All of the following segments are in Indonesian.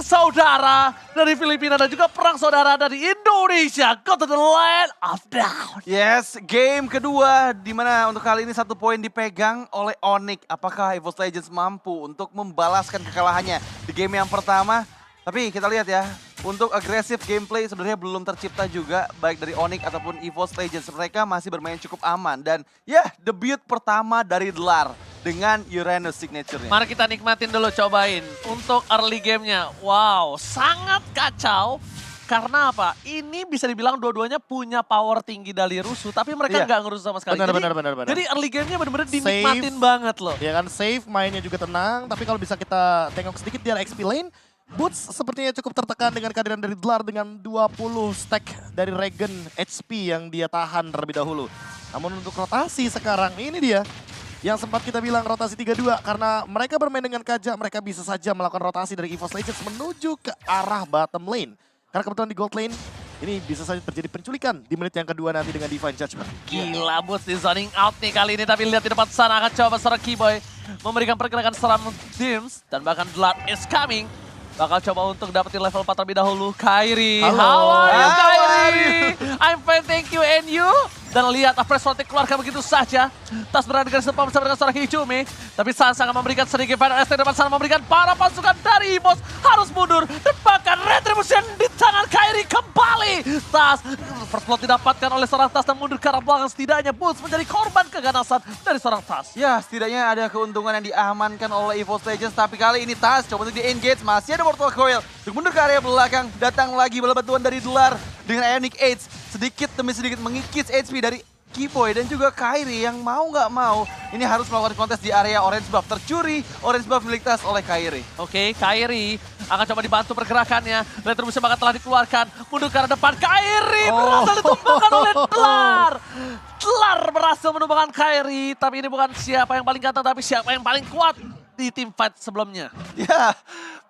saudara dari Filipina dan juga perang saudara dari Indonesia. Go to the land of down. Yes, game kedua di mana untuk kali ini 1 poin dipegang oleh Onyx. Apakah EVOS Legends mampu untuk membalaskan kekalahannya di game yang pertama? Tapi kita lihat ya, untuk agresif gameplay sebenarnya belum tercipta juga baik dari Onyx ataupun EVOS Legends. Mereka masih bermain cukup aman dan ya debut pertama dari Dlar dengan Uranus signature-nya. Mari kita nikmatin dulu, cobain untuk early game-nya. Wow, sangat kacau. Karena apa? Ini bisa dibilang dua-duanya punya power tinggi dari Rusuh, tapi mereka nggak ngerusuh sama sekali. Benar. Jadi early game-nya benar-benar dinikmatin banget loh. Ya kan, safe, mainnya juga tenang. Tapi kalau bisa kita tengok sedikit di area XP lane, Boots sepertinya cukup tertekan dengan kehadiran dari Dlar dengan 20 stack dari Regen HP yang dia tahan terlebih dahulu. Namun untuk rotasi sekarang, ini dia. Yang sempat kita bilang rotasi 3-2 karena mereka bermain dengan Kaja, mereka bisa saja melakukan rotasi dari EVOS Legends menuju ke arah bottom lane. Karena kebetulan di gold lane, ini bisa saja terjadi penculikan di menit yang kedua nanti dengan Divine Judgment. Gila, Boots di zoning out nih kali ini, tapi lihat di depan sana akan coba seorang Keyboy memberikan pergerakan seram Dims dan bahkan Blood is coming. Bakal coba untuk dapetin level 4 terlebih dahulu. Kairi, Halo. how are you How Kairi? I'm fine, thank you, and you? Dan lihat Afresh Rotic keluarkan begitu saja. Tas berada dengan sepam bersama dengan seorang Hijumi. Tapi Sansa akan memberikan sedikit Final ST depan sana, memberikan para pasukan dari EVOS harus mundur. Dan bahkan Retribution di tangan Kairi kembali. Tas, first blood didapatkan oleh seorang Tas dan mundur ke arah belakang. Setidaknya Boots menjadi korban keganasan dari seorang Tas. Ya, setidaknya ada keuntungan yang diamankan oleh EVOS Legends. Tapi kali ini Tas coba untuk di-engage. Masih ada Mortal Coil. Untuk mundur ke area belakang. Datang lagi bola bantuan dari Dlar dengan Ionic Age. Sedikit demi sedikit mengikis HP dari Keyboy dan juga Kairi yang mau nggak mau. Ini harus melakukan kontes di area orange buff. Tercuri orange buff milik Tas oleh Kairi. Oke, Kairi akan coba dibantu pergerakannya. Retribution bahkan telah dikeluarkan. Mundur ke arah depan. Kairi berhasil ditumbangkan oleh Dlar. Dlar berhasil menumbangkan Kairi. Tapi ini bukan siapa yang paling ganteng, tapi siapa yang paling kuat di tim fight sebelumnya. Ya,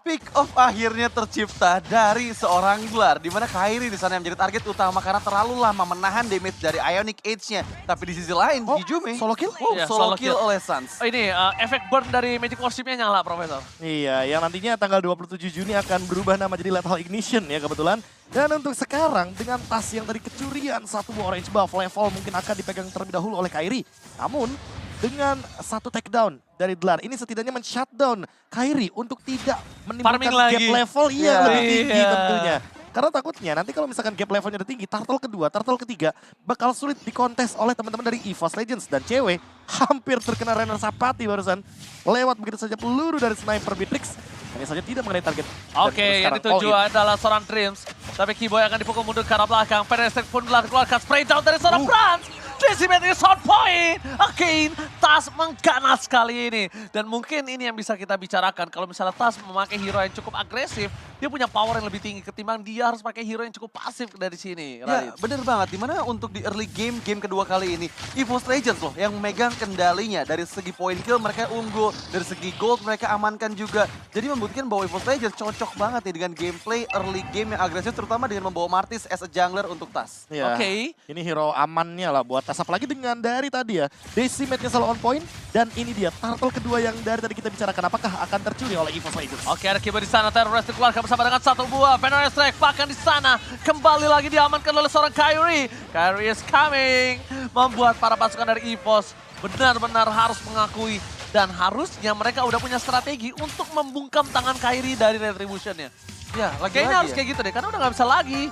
pick off akhirnya tercipta dari seorang Dlar. Di mana Kairi di sana yang menjadi target utama karena terlalu lama menahan damage dari Ionic Age-nya. Tapi di sisi lain, Hijumi solo kill? Iya, solo solo kill kill. oleh Suns. Oh, ini efek burn dari Magic Worship-nya nyala, Profesor. Iya, yang nantinya tanggal 27 Juni akan berubah nama jadi Lethal Ignition ya kebetulan. Dan untuk sekarang dengan Tas yang tadi kecurian satu orange buff level mungkin akan dipegang terlebih dahulu oleh Kairi. Namun dengan satu takedown dari Dlar, ini setidaknya men-shutdown Kairi untuk tidak menimbulkan Farming gap lagi. level lebih tinggi Iya. tentunya. Karena takutnya nanti kalau misalkan gap levelnya udah tinggi, turtle kedua, turtle ketiga bakal sulit dikontes oleh teman-teman dari EVOS Legends. Dan cewek hampir terkena Renner Sapati barusan. Lewat begitu saja peluru dari sniper Beatrix. Hanya saja tidak mengenai target. Dan Oke, yang sekarang dituju all in. adalah seorang Dreams. Tapi Keyboy akan dipukul mundur ke arah belakang. Penestek pun telah dikeluarkan spray down dari seorang Franz. Decimate is on point. Again, Tas mengganas kali ini. Dan mungkin ini yang bisa kita bicarakan. Kalau misalnya Tas memakai hero yang cukup agresif, dia punya power yang lebih tinggi ketimbang dia harus pakai hero yang cukup pasif dari sini. Ya, bener banget. Dimana untuk di early game kedua kali ini, EVOS Legends loh yang megang kendalinya. Dari segi point kill mereka unggul, dari segi gold mereka amankan juga. Jadi membuktikan bahwa EVOS Legends cocok banget nih dengan gameplay early game yang agresif, terutama dengan membawa Martis as a jungler untuk Tas. Ya, Oke. ini hero amannya lah buat Tas. Apalagi dengan dari tadi ya, Decimate-nya selalu on point. Dan ini dia, turtle kedua yang dari tadi kita bicarakan. Apakah akan tercuri oleh EVOS Legends? Oke, ada Keyboy di sana, terrorist dikeluarkan bersama dengan satu buah Venom Strike. Bahkan di sana kembali lagi diamankan oleh seorang Kairi. Kairi is coming, membuat para pasukan dari EVOS benar-benar harus mengakui dan harusnya mereka udah punya strategi untuk membungkam tangan Kairi dari Retribution-nya. Ya, Kayaknya harus kayak gitu deh, karena udah nggak bisa lagi.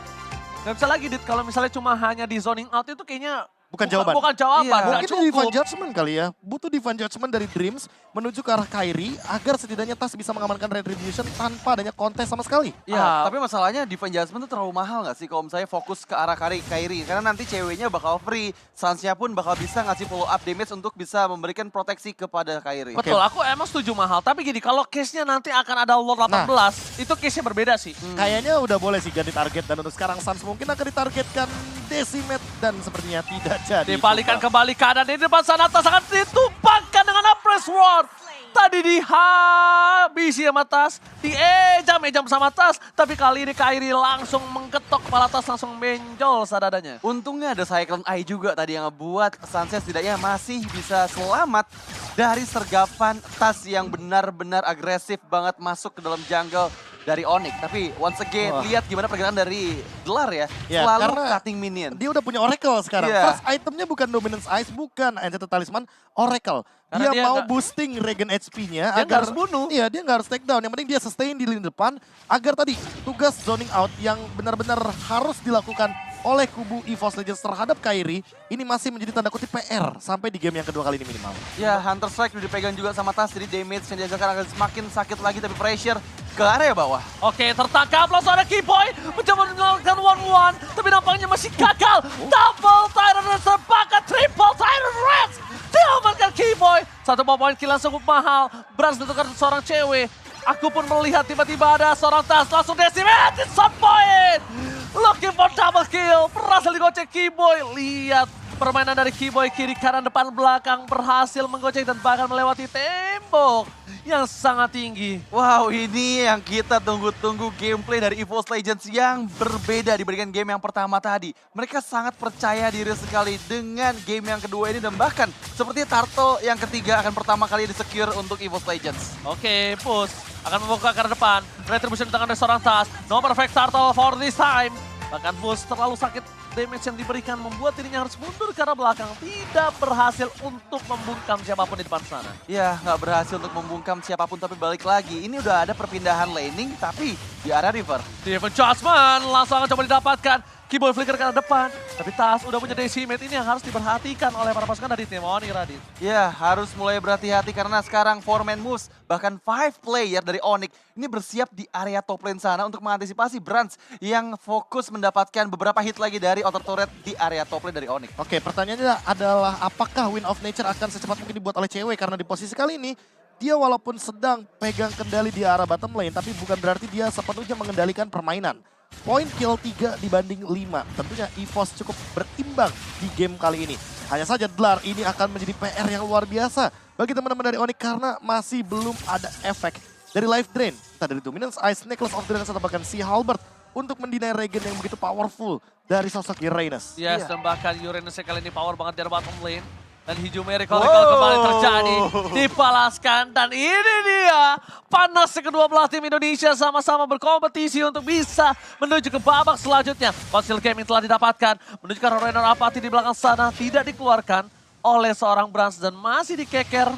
Nggak bisa lagi, Dit. Kalau misalnya cuma hanya di zoning out itu kayaknya Bukan jawaban. Bukan jawaban, Iya. nggak Mungkin cukup. Divine Judgment kali ya. Butuh Divine Judgment dari Dreams menuju ke arah Kairi agar setidaknya Tas bisa mengamankan Retribution tanpa adanya kontes sama sekali. Ya, tapi masalahnya Divine Judgment tuh terlalu mahal nggak sih kalau misalnya fokus ke arah Kairi? Karena nanti ceweknya bakal free, Sansnya pun bakal bisa ngasih follow up damage untuk bisa memberikan proteksi kepada Kairi. Betul, aku emang setuju mahal. Tapi gini, kalau case-nya nanti akan ada Lord 18, itu case-nya berbeda sih. Kayaknya udah boleh sih ganti target dan untuk sekarang Suns mungkin akan ditargetkan Decimate dan sepertinya tidak jadi. Dibalikan kembali keadaan di depan sana, Tas akan ditumpangkan dengan Apres Sword. Tadi dihabisi sama Tas, diejam-ejam sama Tas. Tapi kali ini Kairi langsung mengketok kepala Tas, langsung benjol sadadanya. Untungnya ada Cyclone Eye juga tadi yang ngebuat Sunset setidaknya masih bisa selamat dari sergapan Tas yang benar-benar agresif banget masuk ke dalam jungle. dari Onyx. Tapi once again, Wah. lihat gimana pergerakan dari Dlar ya. Ya, Selalu karena cutting minion. Dia udah punya Oracle sekarang. Iya. First itemnya bukan Dominance Ice, bukan Enchanted Talisman, Oracle. Karena Dia dia mau nggak- boosting Regen HP-nya Dia nggak agar harus bunuh. Iya, dia nggak harus take down. Yang penting dia sustain di lini depan agar tadi tugas zoning out yang benar-benar harus dilakukan oleh kubu EVOS Legends terhadap Kairi ini masih menjadi tanda kutip PR sampai di game yang kedua kali ini minimal. Ya, Hunter Strike udah dipegang juga sama Tas, jadi damage yang dihasilkan akan semakin sakit lagi, tapi pressure ke area bawah. Oke, tertangkap langsung ada Keyboy mencoba melakukan 1-1, tapi nampaknya masih gagal. Double Tyrant Reds terpakat, triple Tyrant Reds diamankan Keyboy. 1 poin kill langsung mahal, Brans ditentukan seorang cewek. Aku pun melihat tiba-tiba ada seorang Tas langsung decimate, shot point. Looking for double kill, berhasil digocek Keyboy. Lihat permainan dari Keyboy kiri kanan depan belakang berhasil menggocek dan bahkan melewati tembok yang sangat tinggi. Wow, ini yang kita tunggu-tunggu, gameplay dari EVOS Legends yang berbeda dibandingkan game yang pertama tadi. Mereka sangat percaya diri sekali dengan game yang kedua ini dan bahkan seperti Turtle yang ketiga akan pertama kali di-secure untuk EVOS Legends. Oke, push akan membuka ke arah depan. Retribution di tangan dari seorang Tas. No perfect turtle for this time. Bahkan push terlalu sakit, damage yang diberikan membuat dirinya harus mundur ke arah belakang. Tidak berhasil untuk membungkam siapapun di depan sana. Ya, nggak berhasil untuk membungkam siapapun, tapi balik lagi. Ini udah ada perpindahan laning, tapi di area river. Steven Jasmine langsung akan coba didapatkan. Keyboy flicker ke arah depan. Tapi Tas udah punya decimate, ini yang harus diperhatikan oleh para pasukan dari tim Onyx, Radit. Ya, harus mulai berhati-hati karena sekarang 4-man moves, bahkan 5 player dari Onyx ini bersiap di area top lane sana untuk mengantisipasi Brans yang fokus mendapatkan beberapa hit lagi dari outer turret di area top lane dari Onyx. Oke, pertanyaannya adalah apakah Wind of Nature akan secepat mungkin dibuat oleh cewek karena di posisi kali ini dia walaupun sedang pegang kendali di arah bottom lane tapi bukan berarti dia sepenuhnya mengendalikan permainan. Poin kill 3 dibanding 5. Tentunya EVOS cukup berimbang di game kali ini. Hanya saja Dlar ini akan menjadi PR yang luar biasa bagi teman-teman dari Onyx karena masih belum ada efek dari life drain. Entah dari Dominance Ice, Necklace of Dragons atau bahkan Sea Halberd untuk mendinai Regen yang begitu powerful dari sosok Uranus. Yes, Iya. dan bahkan Uranus kali ini power banget dari bottom lane. Dan Hijau Miracle kembali terjadi, dipalaskan. Dan ini dia, panasnya kedua belah tim Indonesia sama-sama berkompetisi untuk bisa menuju ke babak selanjutnya. Conceal Gaming telah didapatkan, menuju ke Renor Apathy di belakang sana, tidak dikeluarkan oleh seorang Brans dan masih dikeker.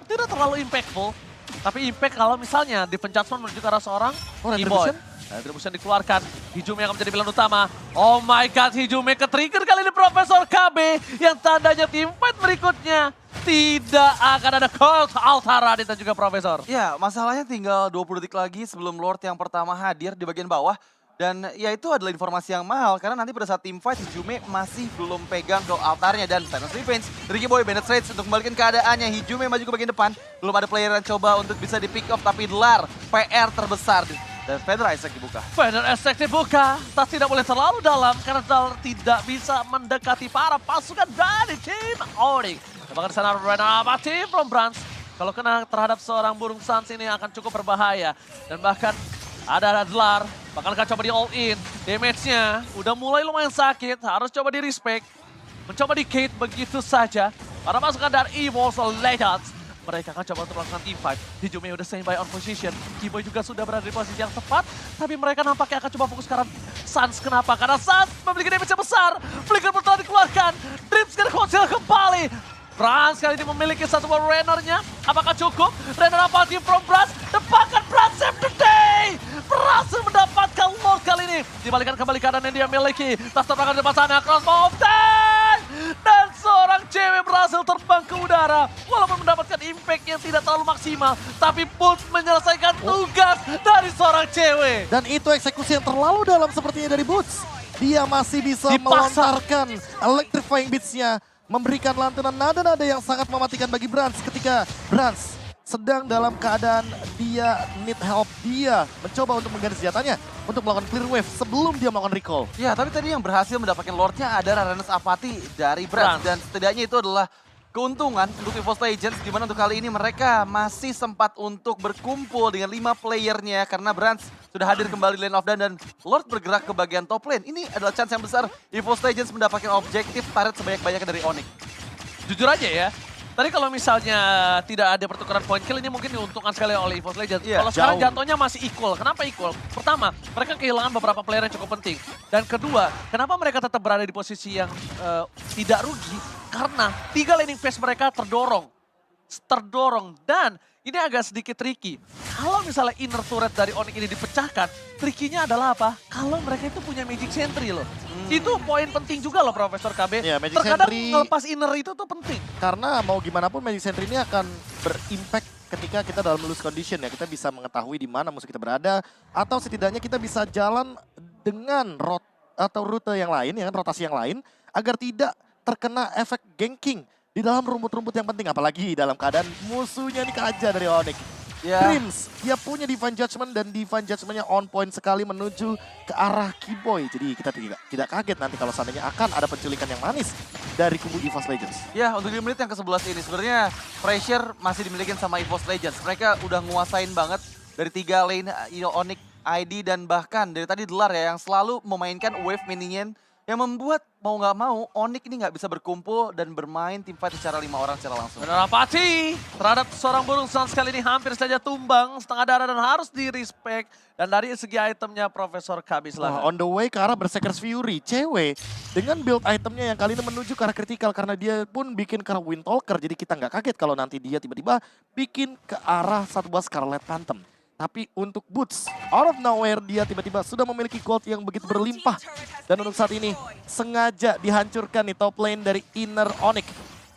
Tidak terlalu impactful, tapi impact kalau misalnya Defense Judgment menuju ke arah seorang Keyboy. Retribution dikeluarkan, Hijume akan menjadi pilihan utama. Oh my god, Hijume ke-trigger kali ini Profesor KB yang tandanya teamfight berikutnya. Tidak akan ada Cold Altara dan juga Profesor. Ya, masalahnya tinggal 20 detik lagi sebelum Lord yang pertama hadir di bagian bawah. Dan ya itu adalah informasi yang mahal karena nanti pada saat teamfight Hijume masih belum pegang Gold Altarnya dan Silence Revenge. Ricky Boy, Bennett Rage untuk kembalikan keadaannya. Hijume maju ke bagian depan. Belum ada player yang coba untuk bisa di pick off tapi Dlar PR terbesar. Dan Feder Isaac dibuka. Feder Isaac dibuka, tas tidak boleh terlalu dalam karena Dlar tidak bisa mendekati para pasukan dari tim Onyx. Bahkan di sana Renor Apathy from Brans. Kalau kena terhadap seorang burung Sans ini akan cukup berbahaya. Dan bahkan ada Dlar, bakalan coba di all in. Damage-nya udah mulai lumayan sakit, harus coba di respect. Mencoba di Kate begitu saja. Para pasukan dari EVOS Legends. Mereka akan coba untuk melakukan teamfight. Hijume udah staying by on position. Keyboy juga sudah berada di posisi yang tepat. Tapi mereka nampaknya akan coba fokus ke arah Sans. Kenapa? Karena Sans memiliki damage yang besar. Flicker telah dikeluarkan. Drips ke konsil kembali. Brans kali ini memiliki satu buah Renornya. Apakah cukup? Renor Apathy from Brans. Depakan Brans save the day. Berhasil mendapatkan Lord kali ini. Dibalikan kembali keadaan yang dia miliki. Tas terbang di depan sana. Crossbow of Death. Dan seorang cewek berhasil terbang ke udara. Walaupun mendapatkan impact yang tidak terlalu maksimal. Tapi Pulse menyelesaikan tugas dari seorang cewek. Dan itu eksekusi yang terlalu dalam sepertinya dari Boots. Dia masih bisa Dipaksa. melontarkan electrifying beats-nya. Memberikan lantunan nada-nada yang sangat mematikan bagi Brans ketika Brans sedang dalam keadaan dia need help. Dia mencoba untuk mengganti senjatanya untuk melakukan clear wave sebelum dia melakukan recall. Ya, tapi tadi yang berhasil mendapatkan Lordnya ada Renor Apathy dari Brans. Brans. Dan setidaknya itu adalah keuntungan untuk EVOS Legends di mana untuk kali ini mereka masih sempat untuk berkumpul dengan 5 playernya karena Brans sudah hadir kembali di lane of Dan dan Lord bergerak ke bagian top lane. Ini adalah chance yang besar EVOS Legends mendapatkan objektif turret sebanyak-banyaknya dari Onyx. Jujur aja ya, Tadi kalau misalnya tidak ada pertukaran point kill, ini mungkin diuntungkan sekali oleh EVOS Legends. Iya, Kalau sekarang jauh. jatuhnya masih equal. Kenapa equal? Pertama, mereka kehilangan beberapa player yang cukup penting. Dan kedua, kenapa mereka tetap berada di posisi yang tidak rugi? Karena 3 laning phase mereka terdorong. Dan ini agak sedikit tricky. Kalau misalnya inner turret dari Onyx ini dipecahkan, tricky-nya adalah apa? Kalau mereka itu punya Magic Sentry loh. Itu poin penting juga loh Profesor KB. Ya, Magic Terkadang Sentry- ngelepas inner itu tuh penting. Karena mau gimana pun Magic Sentry ini akan berimpact ketika kita dalam loose condition ya. Kita bisa mengetahui di mana musuh kita berada. Atau setidaknya kita bisa jalan dengan rute yang lain, ya kan, rotasi yang lain. Agar tidak terkena efek ganking di dalam rumput-rumput yang penting. Apalagi dalam keadaan musuhnya dikejar dari Onyx. Ya. Dreams, dia punya Divine Judgment dan Divine Judgment-nya on point sekali menuju ke arah Keyboy. Jadi kita tidak kaget nanti kalau seandainya akan ada penculikan yang manis dari kubu EVOS Legends. Ya, untuk di menit yang ke-11 ini sebenarnya pressure masih dimiliki sama EVOS Legends. Mereka udah nguasain banget dari 3 lane Onyx, ID, dan bahkan dari tadi Delar ya yang selalu memainkan wave minion yang membuat mau nggak mau Onyx ini nggak bisa berkumpul dan bermain teamfight secara 5 orang secara langsung. Benar Apache terhadap seorang burung Suns kali ini hampir saja tumbang setengah darah dan harus di-respect. Dan dari segi itemnya Profesor KB Wah, silahkan. on the way ke arah Berserker's Fury, cewek dengan build itemnya yang kali ini menuju ke arah kritikal karena dia pun bikin ke arah Windtalker. Jadi kita nggak kaget kalau nanti dia tiba-tiba bikin ke arah satu buah Scarlet Phantom. Tapi untuk Boots, out of nowhere dia tiba-tiba sudah memiliki gold yang begitu berlimpah. Dan untuk saat ini sengaja dihancurkan nih top lane dari Inner Onyx.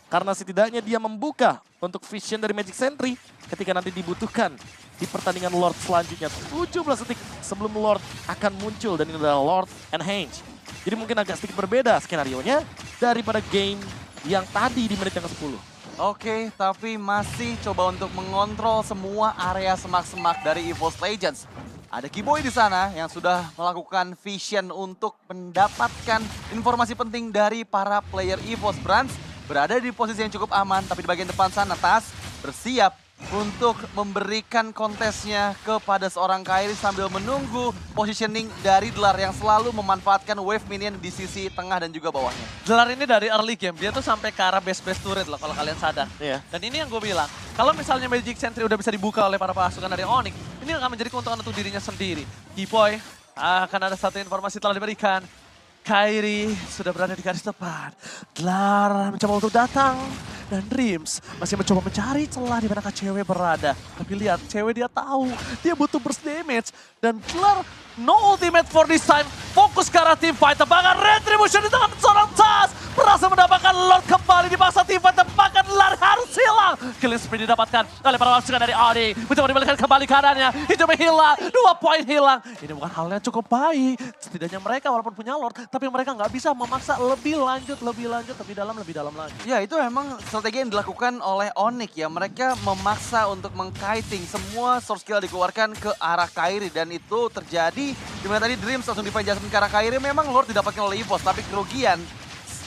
Karena setidaknya dia membuka untuk vision dari Magic Sentry ketika nanti dibutuhkan di pertandingan Lord selanjutnya. 17 detik sebelum Lord akan muncul dan ini adalah Lord Enhance. Jadi mungkin agak sedikit berbeda skenarionya daripada game yang tadi di menit yang ke-10. Oke, tapi masih coba untuk mengontrol semua area semak-semak dari EVOS Legends. Ada Keyboy di sana yang sudah melakukan vision untuk mendapatkan informasi penting dari para player EVOS. Brands berada di posisi yang cukup aman, tapi di bagian depan sana Tas bersiap untuk memberikan kontesnya kepada seorang Kairi sambil menunggu positioning dari Delar yang selalu memanfaatkan wave minion di sisi tengah dan juga bawahnya. Delar ini dari early game, dia tuh sampai ke arah base turret loh kalau kalian sadar. Iya. Dan ini yang gue bilang, kalau misalnya Magic Sentry udah bisa dibuka oleh para pasukan dari Onyx, ini akan menjadi keuntungan untuk dirinya sendiri. Keyboy, akan ada satu informasi telah diberikan. Kairi sudah berada di garis depan. Delar mencoba untuk datang. Dan Dreams masih mencoba mencari celah di manakah cewek berada. Tapi lihat, cewek dia tahu dia butuh burst damage. Dan Delar no ultimate for this time. Fokus ke arah team fight. Tebakan Retribution di tangan seorang Tas. Berhasil mendapatkan Lord kembali di masa team fight. Tebakan Delar harus hilang. Killing spree didapatkan oleh para pasukan dari Onyx. Mencoba dibalikan kembali kadannya. Hijau hilang. 2 poin hilang. Ini bukan hal yang cukup baik. Setidaknya mereka walaupun punya Lord. Tapi mereka nggak bisa memaksa lebih lanjut, lebih dalam lagi. Ya, itu memang strategi yang dilakukan oleh Onyx ya. Mereka memaksa untuk mengkiting semua source skill dikeluarkan ke arah Kairi. Dan itu terjadi dimana tadi Dreams langsung Divine Judgment ke arah Kairi. Memang Lord didapatkan oleh EVOS, tapi kerugian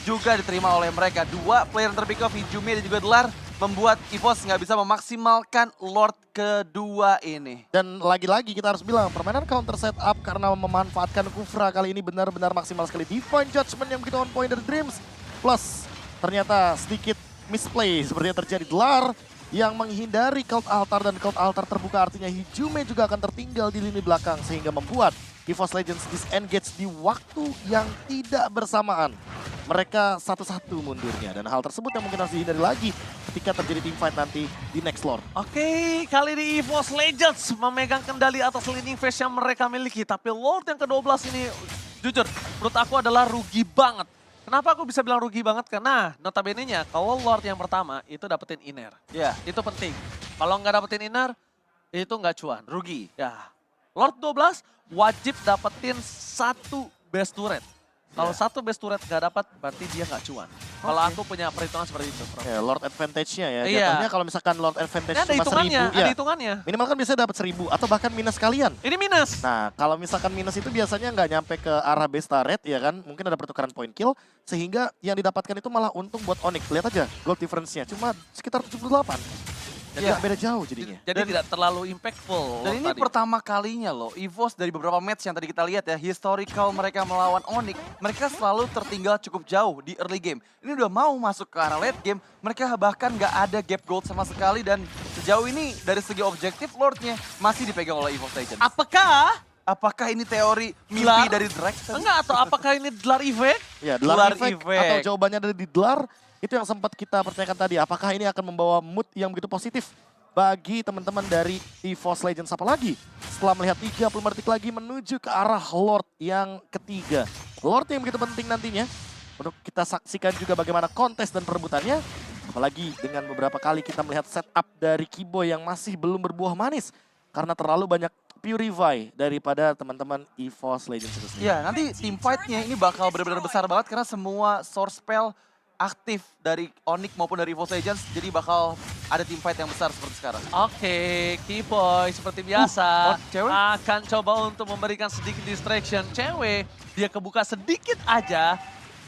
juga diterima oleh mereka. 2 player terpick off, Hijumi dan juga Delar, membuat EVOS nggak bisa memaksimalkan Lord kedua ini. Dan lagi-lagi kita harus bilang permainan counter setup karena memanfaatkan Kufra kali ini benar-benar maksimal sekali. Divine Judgment yang begitu on point dari Dreams. Plus ternyata sedikit misplay seperti yang terjadi. Delar yang menghindari Cult Altar dan Cult Altar terbuka artinya Hijume juga akan tertinggal di lini belakang sehingga membuat EVOS Legends disengage di waktu yang tidak bersamaan. Mereka satu-satu mundurnya dan hal tersebut yang mungkin harus dihindari lagi ketika terjadi teamfight nanti di next Lord. Oke, kali ini EVOS Legends memegang kendali atas leading phase yang mereka miliki. Tapi Lord yang ke-12 ini, jujur, menurut aku adalah rugi banget. Kenapa aku bisa bilang rugi banget? Karena notabene-nya kalau Lord yang pertama itu dapetin inner. Ya, Itu penting. Kalau nggak dapetin inner, itu nggak cuan. rugi. Ya, Lord 12 wajib dapetin 1 base turret. Kalau 1 base turret nggak dapat, berarti dia nggak cuan. Kalau aku punya perhitungan seperti itu, Prof. Ya, Lord Advantage-nya ya. Iya. Jatuhnya kalau misalkan Lord Advantage Ini ada cuma 1000, hitungannya, ya. ada hitungannya. Minimal kan biasanya dapat 1000 atau bahkan minus kalian. Ini minus. Nah, kalau misalkan minus itu biasanya nggak nyampe ke arah base turret ya kan. Mungkin ada pertukaran point kill. Sehingga yang didapatkan itu malah untung buat Onyx. Lihat aja gold difference-nya. Cuma sekitar 78. Dan tidak beda jauh jadinya. Jadi tidak terlalu impactful. Dan ini tadi. pertama kalinya loh, EVOS dari beberapa match yang tadi kita lihat ya, historical mereka melawan Onyx, mereka selalu tertinggal cukup jauh di early game. Ini udah mau masuk ke arah late game, mereka bahkan nggak ada gap gold sama sekali dan sejauh ini dari segi objektif Lordnya masih dipegang oleh EVOS Legends. Apakah ini teori mimpi Dlar? dari Drax? Enggak, atau apakah ini Dlar Effect? Ya, Dlar Dlar effect effect. atau jawabannya dari di Dlar, itu yang sempat kita pertanyakan tadi. Apakah ini akan membawa mood yang begitu positif bagi teman-teman dari EVOS Legends, apalagi setelah melihat 30 detik lagi menuju ke arah Lord yang ketiga. Lord yang begitu penting nantinya untuk kita saksikan juga bagaimana kontes dan perebutannya. Apalagi dengan beberapa kali kita melihat setup dari Kiboy yang masih belum berbuah manis karena terlalu banyak Purify daripada teman-teman EVOS Legends itu sendiri. Ya, nanti team fight-nya ini bakal benar-benar besar banget karena semua source spell aktif dari Onyx maupun dari EVOS Legends, jadi bakal ada team fight yang besar seperti sekarang. Oke, Kiboy seperti biasa cewek? akan coba untuk memberikan sedikit distraction. Cewek, dia kebuka sedikit aja,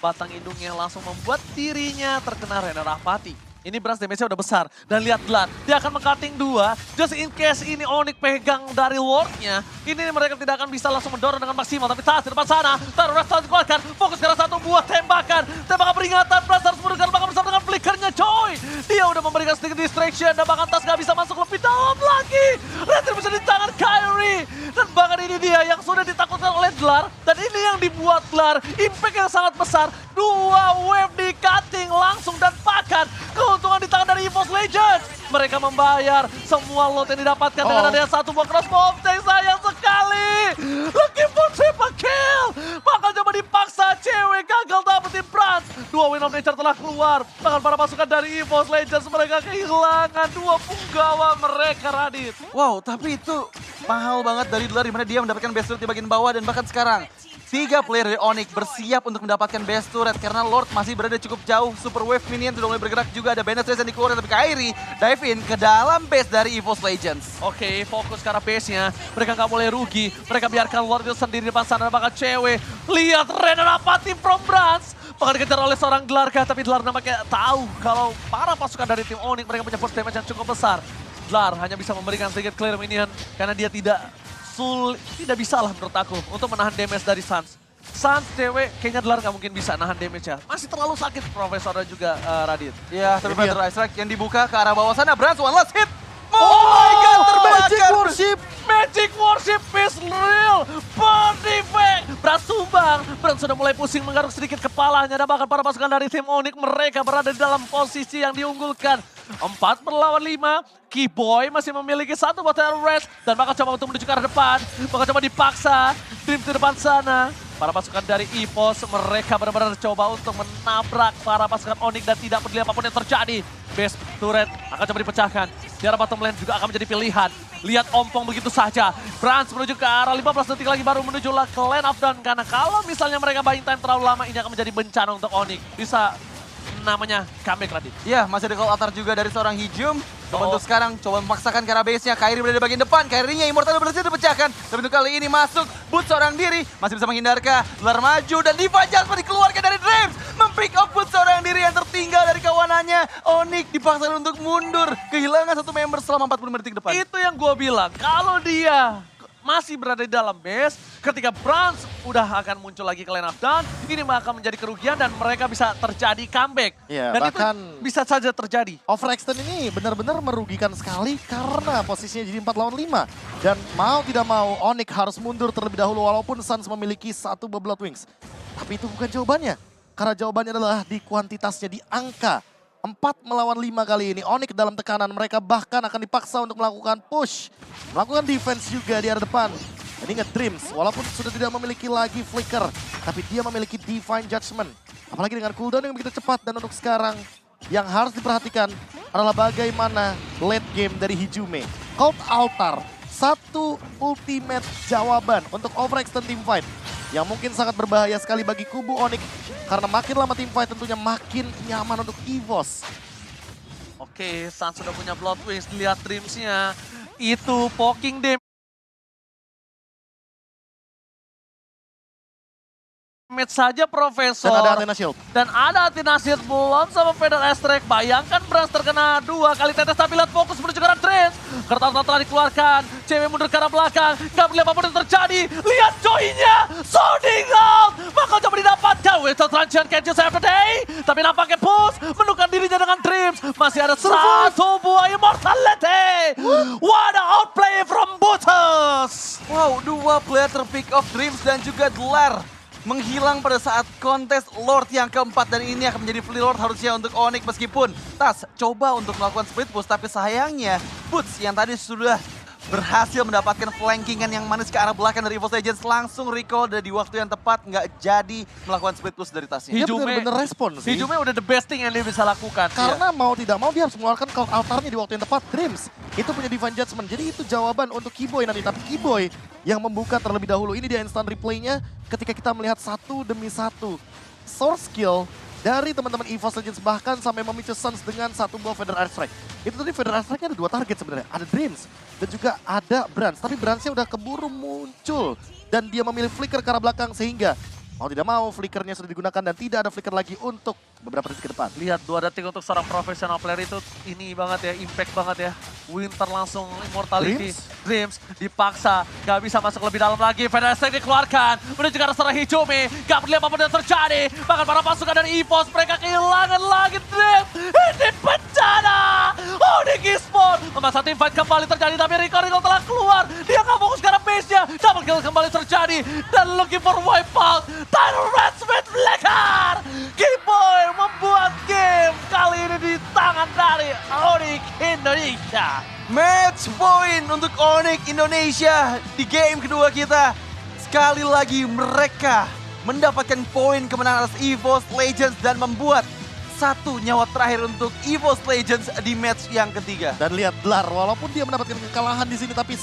batang hidungnya langsung membuat dirinya terkena Rena Rahpati. Ini Brans damage-nya udah besar. Dan lihat Dlar, dia akan meng-cutting 2. Just in case ini Onyx pegang dari Lord-nya, ini mereka tidak akan bisa langsung mendorong dengan maksimal. Tapi tas di depan sana, Terus dikeluarkan, fokus ke arah satu buah tembakan. Tembakan peringatan, Brans harus menurunkan bakal bersama dengan flickernya, coy. Dia udah memberikan sedikit distraction, dan bahkan tas gak bisa masuk lebih dalam lagi. Retri bisa di tangan Kyrie. Dan bahkan ini dia yang sudah ditakutkan oleh Dlar. Dan ini yang dibuat Dlar, impact yang sangat besar. 2 wave di cutting langsung dan pakan. Keuntungan di tangan dari EVOS Legends. Mereka membayar semua lot yang didapatkan dengan adanya satu buah crossbow. Sayang sekali. Looking for triple kill. Bakal coba dipaksa, cewek gagal dapetin Brans. 2 win of nature telah keluar. Bahkan para pasukan dari EVOS Legends mereka kehilangan 2 punggawa mereka, Radit. Wow, tapi itu mahal banget dari Dlar, dimana dia mendapatkan best turret di bagian bawah dan bahkan sekarang 3 player dari Onyx bersiap untuk mendapatkan best turret karena Lord masih berada cukup jauh. Super Wave minion sudah mulai bergerak juga, ada Bandit yang dikeluarkan, tapi Kyrie dive in ke dalam base dari EVOS Legends. Oke, fokus ke arah base-nya. Mereka nggak boleh rugi. Mereka biarkan Lord itu sendiri di depan sana. Bakal cewek. Lihat Rena Rahpati from Brans. Bakal dikejar oleh seorang Dlarkah, tapi Dlar nampaknya tahu kalau para pasukan dari tim Onyx mereka punya force damage yang cukup besar. Dlar hanya bisa memberikan sedikit clear minion karena dia tidak bisa lah menurut aku untuk menahan damage dari Sans. Sans cewek kayaknya Dlar nggak mungkin bisa nahan damage ya. Masih terlalu sakit Profesor dan juga Radit. Ya, tapi Thunder Strike yang dibuka ke arah bawah sana, Brans one last hit. Oh my God, Magic terbakar. Worship! Magic Worship is real! Perfect! Brans tumbang. Brans sudah mulai pusing menggaruk sedikit kepalanya. Dan bahkan para pasukan dari tim Onyx mereka berada di dalam posisi yang diunggulkan. 4 melawan 5. Kiboy masih memiliki 1 buat rest. Dan bakal coba untuk menuju ke arah depan. Bakal coba dipaksa. Dream di depan sana. Para pasukan dari EVOS mereka benar-benar coba untuk menabrak para pasukan Onyx dan tidak peduli apapun yang terjadi. Base turret akan coba dipecahkan. Di arah bottom lane juga akan menjadi pilihan. Lihat ompong begitu saja. Brans menuju ke arah 15 detik lagi baru menuju ke lane of down. Karena kalau misalnya mereka buying time terlalu lama ini akan menjadi bencana untuk Onyx. Bisa namanya comeback, Radit. Ya, masih ada call altar juga dari seorang Hijum. Kebentuk sekarang, coba memaksakan ke arah base-nya. Kyrie berada di bagian depan, Kyrie-nya Immortal berhasil dipecahkan. Tapi untuk kali ini masuk, Boot seorang diri. Masih bisa menghindarkah? Dlar maju dan Diva Jasper dikeluarkan dari Dreams. Mempick up Boot seorang diri yang tertinggal dari kawanannya. Onyx dipaksa untuk mundur. Kehilangan 1 member selama 45 detik depan. Itu yang gue bilang, kalau dia masih berada di dalam base, ketika Brans udah akan muncul lagi ke lane of down, ini akan menjadi kerugian dan mereka bisa terjadi comeback. Iya, Dan bahkan itu bisa saja terjadi. overextend ini benar-benar merugikan sekali karena posisinya jadi 4 lawan 5. Dan mau tidak mau Onyx harus mundur terlebih dahulu walaupun Suns memiliki 1 Blood Wings. Tapi itu bukan jawabannya. Karena jawabannya adalah di kuantitasnya, di angka. 4 melawan 5 kali ini. Onyx dalam tekanan, mereka bahkan akan dipaksa untuk melakukan push. Melakukan defense juga di arah depan. Dan ingat Dreams, walaupun sudah tidak memiliki lagi Flicker, tapi dia memiliki Divine Judgment. Apalagi dengan cooldown yang begitu cepat, dan untuk sekarang yang harus diperhatikan adalah bagaimana late game dari Hijume. Cold Altar, 1 ultimate jawaban untuk overextend teamfight. Yang mungkin sangat berbahaya sekali bagi kubu Onyx. Karena makin lama teamfight tentunya makin nyaman untuk EVOS. Oke, Sans sudah punya Blood Wings, lihat Dreams-nya. Itu poking damage. damage saja Profesor. Dan ada Athena Shield. Dan ada Athena Shield belum sama Feder Estrek. Bayangkan Brans terkena 2 kali tetes tapi lihat fokus menuju ke arah Dreams. Kertas telah dikeluarkan. Cewek mundur ke arah belakang. Gak boleh apapun yang terjadi. Lihat joy-nya. Sounding out. Maka coba didapatkan. Whistle Transition Can't You Save the Day. Tapi nampaknya push. Menukar dirinya dengan Dreams. Masih ada satu buah Immortality. What a outplay from Butters. Wow, 2 player terpick off Dreams dan juga Dlar menghilang pada saat kontes Lord yang keempat, dan ini akan menjadi free Lord harusnya untuk Onyx meskipun Tas coba untuk melakukan split push, tapi sayangnya Boots yang tadi sudah berhasil mendapatkan flankingan yang manis ke arah belakang dari EVOS Legends langsung recall dan di waktu yang tepat nggak jadi melakukan split push dari tasnya. Dia Hijume- benar-benar respon sih. Hijume udah the best thing yang dia bisa lakukan. Karena mau tidak mau dia harus mengeluarkan cloud altarnya di waktu yang tepat. Dreams itu punya Divine Judgment. Jadi itu jawaban untuk Keyboy nanti. Tapi Keyboy yang membuka terlebih dahulu. Ini dia instant replaynya ketika kita melihat satu demi satu source skill dari teman-teman EVOS Legends, bahkan sampai memicu Suns dengan satu buah Feather Airstrike. Itu tadi Feather Airstrike-nya ada 2 target sebenarnya. Ada Dreams dan juga ada Brans. Tapi Brans-nya udah keburu muncul. Dan dia memilih flicker ke arah belakang sehingga mau tidak mau flickernya sudah digunakan dan tidak ada flicker lagi untuk beberapa detik ke depan. Lihat 2 detik untuk seorang profesional player itu ini banget ya, impact banget ya. Winter langsung Immortality. Dreams dipaksa, gak bisa masuk lebih dalam lagi. Feather Strike dikeluarkan, menuju ke arah seorang Hijume. Gak peduli apapun yang terjadi. Bahkan para pasukan dari EVOS, mereka kehilangan lagi Dreams. Ini bencana. Onyx Esports. Masa team fight kembali terjadi, tapi Rico telah keluar. Dia gak fokus ke arah base-nya. Double kill kembali terjadi. Dan looking for wipeout. Tyler Redsmith Blacker. Keyboy membuat game kali ini di tangan dari Onyx Indonesia. Match point untuk Onyx Indonesia di game kedua kita. Sekali lagi mereka mendapatkan poin kemenangan atas EVOS Legends dan membuat satu nyawa terakhir untuk EVOS Legends di match yang ketiga. Dan lihat Dlar, walaupun dia mendapatkan kekalahan di sini tapi